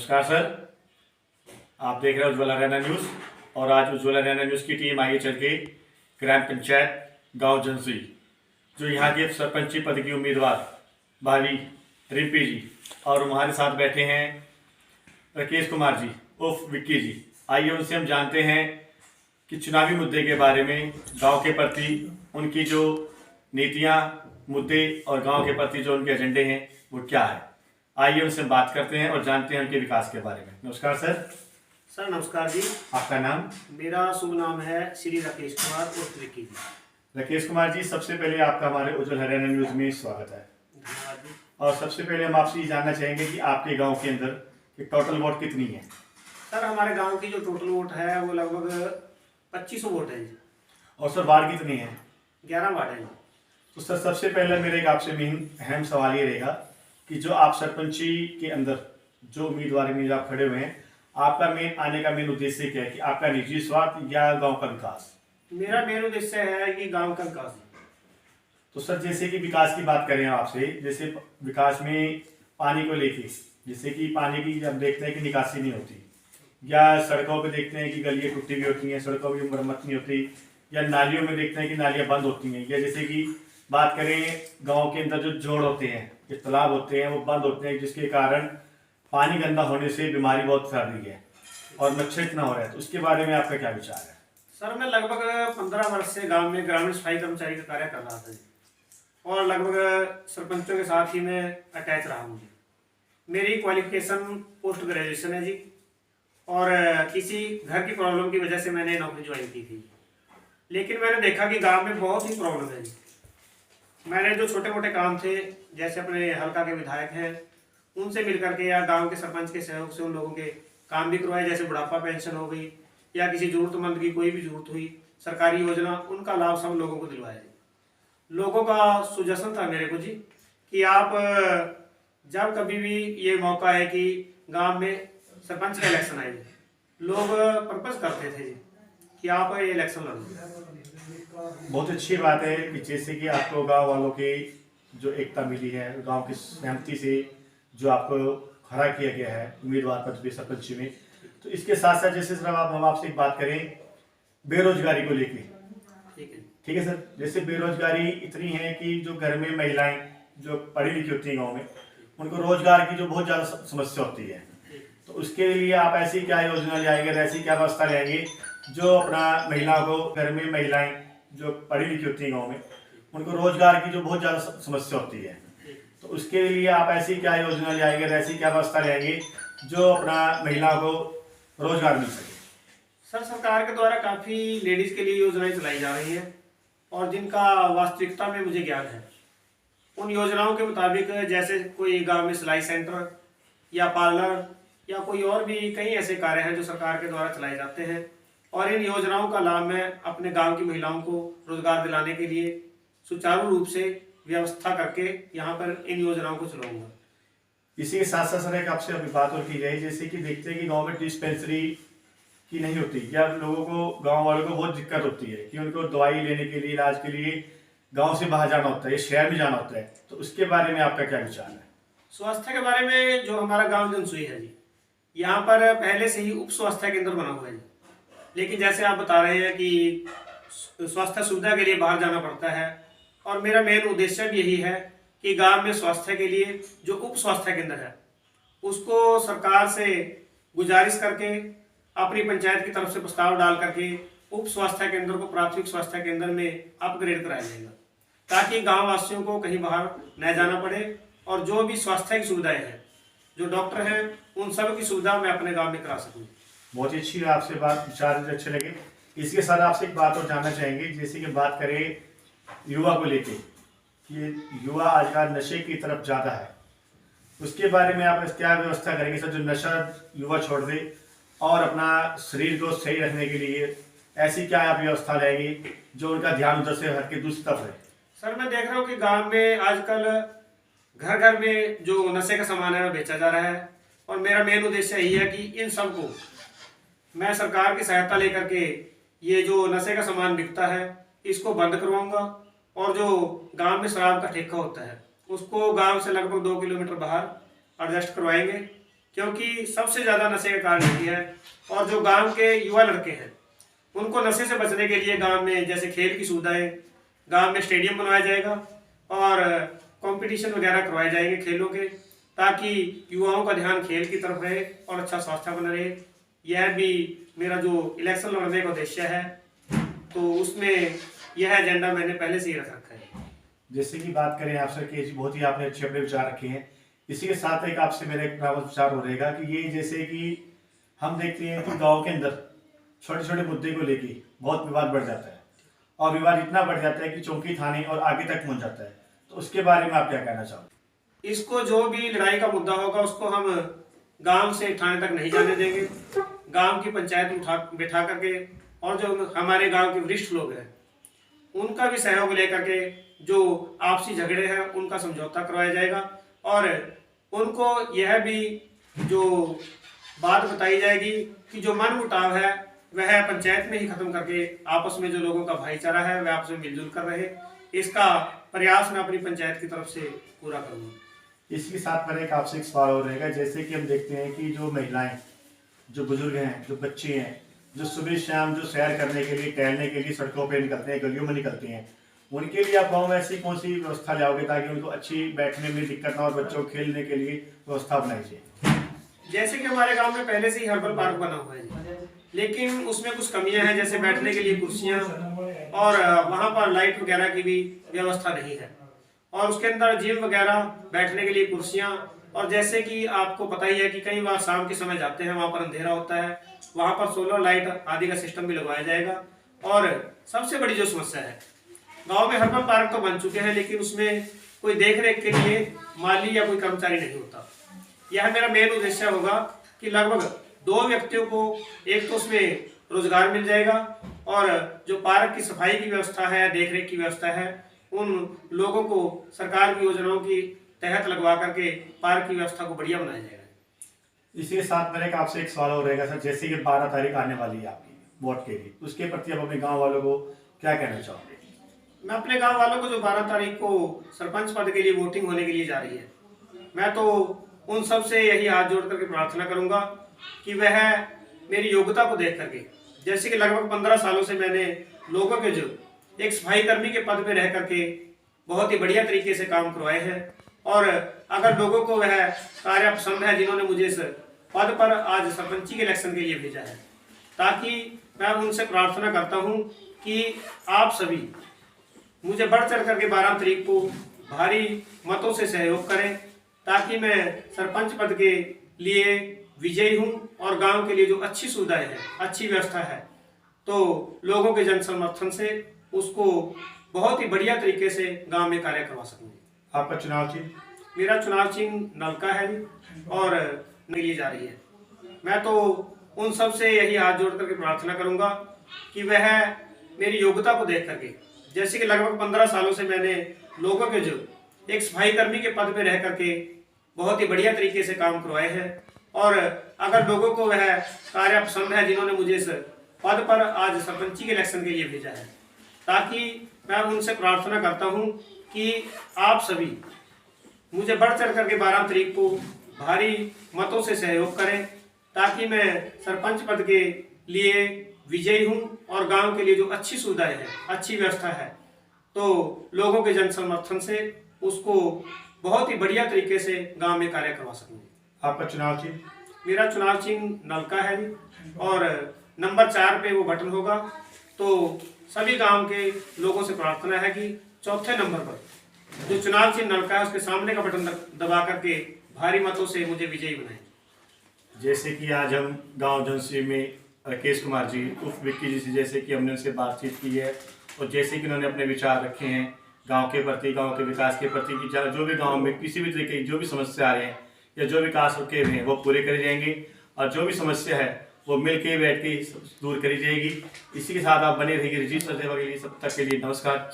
नमस्कार सर, आप देख रहे हैं उज्ज्वल हरियाणा न्यूज़। और आज उज्ज्वल हरियाणा न्यूज़ की टीम आई है चल के ग्राम पंचायत गांव जनसुई, जो यहाँ के सरपंची पद की उम्मीदवार भावी रिम्पी जी, और हमारे साथ बैठे हैं राकेश कुमार जी उर्फ विक्की जी। आइए उनसे हम जानते हैं कि चुनावी मुद्दे के बारे में, गांव के प्रति उनकी जो नीतियां, मुद्दे और गांव के प्रति जो उनके एजेंडे हैं वो क्या है। आइए उनसे बात करते हैं और जानते हैं उनके विकास के बारे में। नमस्कार सर। सर नमस्कार जी। आपका नाम? मेरा शुभ नाम है श्री राकेश कुमार उर्फ विक्की जी। राकेश कुमार जी, सबसे पहले आपका हमारे उज्ज्वल हरियाणा न्यूज़ में स्वागत है। धन्यवाद जी। और सबसे पहले हम आपसे ये जानना चाहेंगे कि आपके गांव के अंदर कि टोटल वोट कितनी है? सर हमारे गांव की जो टोटल वोट है वो लगभग 2500 वोट है जी। और सर वार्ड कितनी है? 11 वार्ड है जी। तो सर सबसे पहले मेरे एक आपसे मेन अहम सवाल ये रहेगा कि जो आप सरपंची के अंदर जो उम्मीदवार में आप खड़े हुए हैं, आपका मेन आने का मेन उद्देश्य क्या है? कि आपका निजी स्वार्थ या गांव का विकास? मेरा मेन उद्देश्य है कि गांव का विकास। तो सर जैसे कि विकास की बात करें आपसे, जैसे विकास में पानी को लेके, जैसे कि पानी की हम देखते हैं कि निकासी नहीं होती, या सड़कों पे देखते हैं कि गलियां टूटी हुई होती हैं, सड़कों की मरम्मत नहीं होती, या नालियों में देखते हैं कि नालियां बंद होती हैं, या जैसे कि बात करें गांव के अंदर जो जोड़ होते हैं, जो तालाब होते हैं वो बंद होते हैं, जिसके कारण पानी गंदा होने से बीमारी बहुत फैल रही है और मच्छर इतना हो रहा है। तो उसके बारे में आपका क्या विचार है? सर मैं लगभग 15 वर्ष से गांव में ग्रामीण सफाई कर्मचारी का कार्य कर रहा था जी, और लगभग सरपंचों के साथ ही मैं अटैच रहा हूँ जी। मेरी क्वालिफिकेशन पोस्ट ग्रेजुएशन है जी, और किसी घर की प्रॉब्लम की वजह से मैंने नौकरी ज्वाइन की थी। लेकिन मैंने देखा कि गांव में बहुत ही प्रॉब्लम है जी। मैंने जो छोटे मोटे काम थे, जैसे अपने हल्का के विधायक हैं उनसे मिलकर के या गांव के सरपंच के सहयोग से उन लोगों के काम भी करवाए, जैसे बुढ़ापा पेंशन हो गई या किसी जरूरतमंद की कोई भी जरूरत हुई, सरकारी योजना, उनका लाभ सब लोगों को दिलवाया जी। लोगों का सुजैसन था मेरे को जी कि आप जब कभी भी ये मौका है कि गांव में सरपंच का इलेक्शन आए, लोग पर्पज करते थे जी कि आप ये इलेक्शन लड़ो। बहुत अच्छी बात है कि जैसे कि आपको गांव वालों की जो एकता मिली है, गांव की सहमति से जो आपको खड़ा किया गया है उम्मीदवार पद पे सरपंची में। तो इसके साथ साथ जैसे सर हम आपसे एक बात करें बेरोजगारी को लेके। ठीक है सर, जैसे बेरोजगारी इतनी है कि जो घर में महिलाएं जो पढ़ी लिखी होती हैं गाँव में, उनको रोजगार की जो बहुत ज़्यादा समस्या होती है। तो उसके लिए आप ऐसी क्या योजना लाएंगे, ऐसी क्या व्यवस्था लाएंगे जो अपना महिलाओं को, घर में महिलाएं जो पढ़ी लिखी होती हैं गाँव में, उनको रोजगार की जो बहुत ज़्यादा समस्या होती है। तो उसके लिए आप ऐसी क्या योजना लाएंगे, ऐसी क्या व्यवस्था लाएंगे जो अपना महिलाओं को रोजगार मिल सके? सर सरकार के द्वारा काफ़ी लेडीज़ के लिए योजनाएं चलाई जा रही हैं, और जिनका वास्तविकता में मुझे ज्ञान है। उन योजनाओं के मुताबिक जैसे कोई गांव में सिलाई सेंटर या पार्लर या कोई और भी कई ऐसे कार्य हैं जो सरकार के द्वारा चलाए जाते हैं, और इन योजनाओं का लाभ मैं अपने गांव की महिलाओं को रोजगार दिलाने के लिए सुचारू रूप से व्यवस्था करके यहाँ पर इन योजनाओं को चलाऊंगा। इसी के साथ साथ सर एक आपसे अभी बात और की जाए, जैसे कि देखते हैं कि गांव में डिस्पेंसरी की नहीं होती, या लोगों को, गांव वालों को बहुत दिक्कत होती है कि उनको दवाई लेने के लिए, इलाज के लिए गांव से बाहर जाना होता है, शहर में जाना होता है। तो उसके बारे में आपका क्या विचार है? स्वास्थ्य के बारे में जो हमारा गाँव जनसुई है जी, यहाँ पर पहले से ही उप स्वास्थ्य केंद्र बना हुआ है जी। लेकिन जैसे आप बता रहे हैं कि स्वास्थ्य सुविधा के लिए बाहर जाना पड़ता है, और मेरा मेन उद्देश्य भी यही है कि गांव में स्वास्थ्य के लिए जो उप स्वास्थ्य केंद्र है उसको सरकार से गुजारिश करके अपनी पंचायत की तरफ से प्रस्ताव डाल करके उप स्वास्थ्य केंद्र को प्राथमिक स्वास्थ्य केंद्र में अपग्रेड कराया जाएगा, ताकि गाँव वासियों को कहीं बाहर न जाना पड़े, और जो भी स्वास्थ्य की सुविधाएं हैं, जो डॉक्टर हैं, उन सब की सुविधा मैं अपने गाँव में करा सकूँ। बहुत ही अच्छी आपसे बात, विचार अच्छे लगे। इसके साथ आपसे एक बात और जानना चाहेंगे, जैसे कि बात करें युवा को लेके, कि युवा आजकल नशे की तरफ ज़्यादा है, उसके बारे में आप क्या व्यवस्था करेंगे सर, जो नशा युवा छोड़ दे और अपना शरीर को सही रखने के लिए ऐसी क्या आप व्यवस्था लाएंगे जो उनका ध्यान उधर से हट के दूसरी तरफ रहे? सर मैं देख रहा हूँ कि गांव में आजकल घर घर में जो नशे का सामान है वो बेचा जा रहा है, और मेरा मेन उद्देश्य यही है कि इन सब को मैं सरकार की सहायता लेकर के ये जो नशे का सामान बिकता है इसको बंद करवाऊंगा, और जो गांव में शराब का ठेका होता है उसको गांव से लगभग 2 किलोमीटर बाहर एडजस्ट करवाएंगे, क्योंकि सबसे ज़्यादा नशे का कारण यही है। और जो गांव के युवा लड़के हैं उनको नशे से बचने के लिए गांव में जैसे खेल की सुविधाएं, गांव में स्टेडियम बनवाया जाएगा और कंपटीशन वगैरह करवाए जाएंगे खेलों के, ताकि युवाओं का ध्यान खेल की तरफ रहे और अच्छा स्वास्थ्य बना रहे। यह भी मेरा जो इलेक्शन लड़ने का उद्देश्य है, तो उसमें यह एजेंडा मैंने पहले से ही रख रखा है। जैसे कि बात करें आपसे कि बहुत ही आपने अच्छे अपने विचार रखे हैं, इसी के साथ एक आपसे मेरा एक विचार हो रहेगा कि ये जैसे कि हम देखते हैं कि गांव के अंदर छोटे छोटे मुद्दे को लेके बहुत विवाद बढ़ जाता है और विवाद इतना बढ़ जाता है कि चौकी थाने और आगे तक पहुंच जाता है, तो उसके बारे में आप क्या कहना चाहोगे? इसको जो भी लड़ाई का मुद्दा होगा उसको हम गांव से थाने तक नहीं जाने देंगे। गांव की पंचायत बैठा करके और जो हमारे गांव के वरिष्ठ लोग हैं उनका भी सहयोग लेकर के जो आपसी झगड़े हैं उनका समझौता करवाया जाएगा और उनको यह भी जो बात बताई जाएगी कि जो मन मुटाव है वह पंचायत में ही खत्म करके आपस में जो लोगों का भाईचारा है वह आपस में मिलजुल कर रहे। इसका प्रयास मैं अपनी पंचायत की तरफ से पूरा करूंगा। इसके साथ मेरा एक आपसे एक सवाल और रहेगा, जैसे कि हम देखते हैं कि जो महिलाएं, जो बुजुर्ग हैं, जो बच्चे हैं, जो सुबह शाम जो सैर करने के लिए, टहलने के लिए सड़कों पे निकलते हैं, गलियों में निकलते हैं, उनके लिए आप गाँव में ऐसी कौन सी व्यवस्था लाओगे ताकि उनको अच्छी बैठने में दिक्कत ना और बच्चों को खेलने के लिए व्यवस्था बनाई जाए? जैसे कि हमारे गांव में पहले से ही हर्बल पार्क बना हुआ है, लेकिन उसमें कुछ कमियां हैं, जैसे बैठने के लिए कुर्सियां और वहां पर लाइट वगैरह की भी व्यवस्था नहीं है और उसके अंदर जिम वगैरह, बैठने के लिए कुर्सियां। और जैसे कि आपको पता ही है कि कई बार शाम के समय जाते हैं, वहां पर अंधेरा होता है, वहां पर सोलर लाइट आदि का सिस्टम भी लगवाया जाएगा। और सबसे बड़ी जो समस्या है, गांव में हर्बल पार्क तो बन चुके हैं लेकिन उसमें कोई देख रेख के लिए माली या कोई कर्मचारी नहीं होता। यह मेरा मेन उद्देश्य होगा कि लगभग 2 व्यक्तियों को एक तो उसमें रोजगार मिल जाएगा और जो पार्क की सफाई की व्यवस्था है, देखरेख की व्यवस्था है, उन लोगों को सरकार की योजनाओं की तहत लगवा करके पार्क की व्यवस्था को बढ़िया बनाया जाएगा। इसी के साथ मेरे एक आपसे एक सवाल और रहेगा सर, जैसे कि 12 तारीख आने वाली है आपकी वोट के लिए, उसके प्रति आप अपने गाँव वालों को क्या कहना चाहोगे? मैं अपने गाँव वालों को जो 12 तारीख को सरपंच पद के लिए वोटिंग होने के लिए जा रही है, मैं तो उन सब से यही हाथ जोड़ करके प्रार्थना करूंगा कि वह मेरी योग्यता को देख करके, जैसे कि लगभग 15 सालों से मैंने लोगों के जो एक सफाई कर्मी के पद पे रह करके बहुत ही बढ़िया तरीके से काम करवाए हैं और अगर लोगों को वह कार्य पसंद है जिन्होंने मुझे इस पद पर आज सरपंची के इलेक्शन के लिए भेजा है, ताकि मैं उनसे प्रार्थना करता हूं कि आप सभी मुझे बढ़ चढ़ करके 12 तारीख को भारी मतों से सहयोग करें, ताकि मैं सरपंच पद के लिए विजयी हूं और गांव के लिए जो अच्छी सुविधाएं हैं, अच्छी व्यवस्था है, तो लोगों के जन समर्थन से उसको बहुत ही बढ़िया तरीके से गांव में कार्य करवा सकूंगी। आपका चुनाव चिन्ह? मेरा चुनाव चिन्ह नलका है और लिए जा रही है। मैं तो उन सब से यही हाथ जोड़ करके प्रार्थना करूंगा कि वह मेरी योग्यता को देख करके, जैसे कि लगभग 15 सालों से मैंने लोगों के जो एक सफाई कर्मी के पद पे रह करके बहुत ही बढ़िया तरीके से काम करवाए हैं और अगर लोगों को वह कार्य पसंद है जिन्होंने मुझे इस पद पर आज सरपंची के इलेक्शन के लिए भेजा है, ताकि मैं उनसे प्रार्थना करता हूं कि आप सभी मुझे बढ़ चढ़ करके 12 तारीख को भारी मतों से सहयोग करें, ताकि मैं सरपंच पद के लिए विजयी हूं और गांव के लिए जो अच्छी सुविधाएं हैं, अच्छी व्यवस्था है, तो लोगों के जन समर्थन से उसको बहुत ही बढ़िया तरीके से गांव में कार्य करवा सकूंगी। आपका चुनाव चिन्ह? मेरा चुनाव चिन्ह नलका है और नंबर 4 पे वो बटन होगा। तो सभी गांव के लोगों से प्रार्थना है कि चौथे नंबर पर जो चुनाव चिन्ह नलका है उसके सामने का बटन दबा करके भारी मतों से मुझे विजयी बनाएं। जैसे कि आज हम गांव जनसेवा में राकेश कुमार जी उर्फ विक्की जी से जैसे कि हमने उनसे बातचीत की है और जैसे कि उन्होंने अपने विचार रखे हैं गांव के प्रति, गांव के विकास के प्रति कि जो भी गांव में किसी भी तरीके की जो भी समस्या आ रहे हैं या जो विकास रुके हुए हैं वो पूरे करे जाएंगे और जो भी समस्या है वो मिल के बैठ के दूर करी जाएगी। इसी के साथ आप बने रहिए रजिस्टर सेवा के लिए। सब तक के लिए नमस्कार।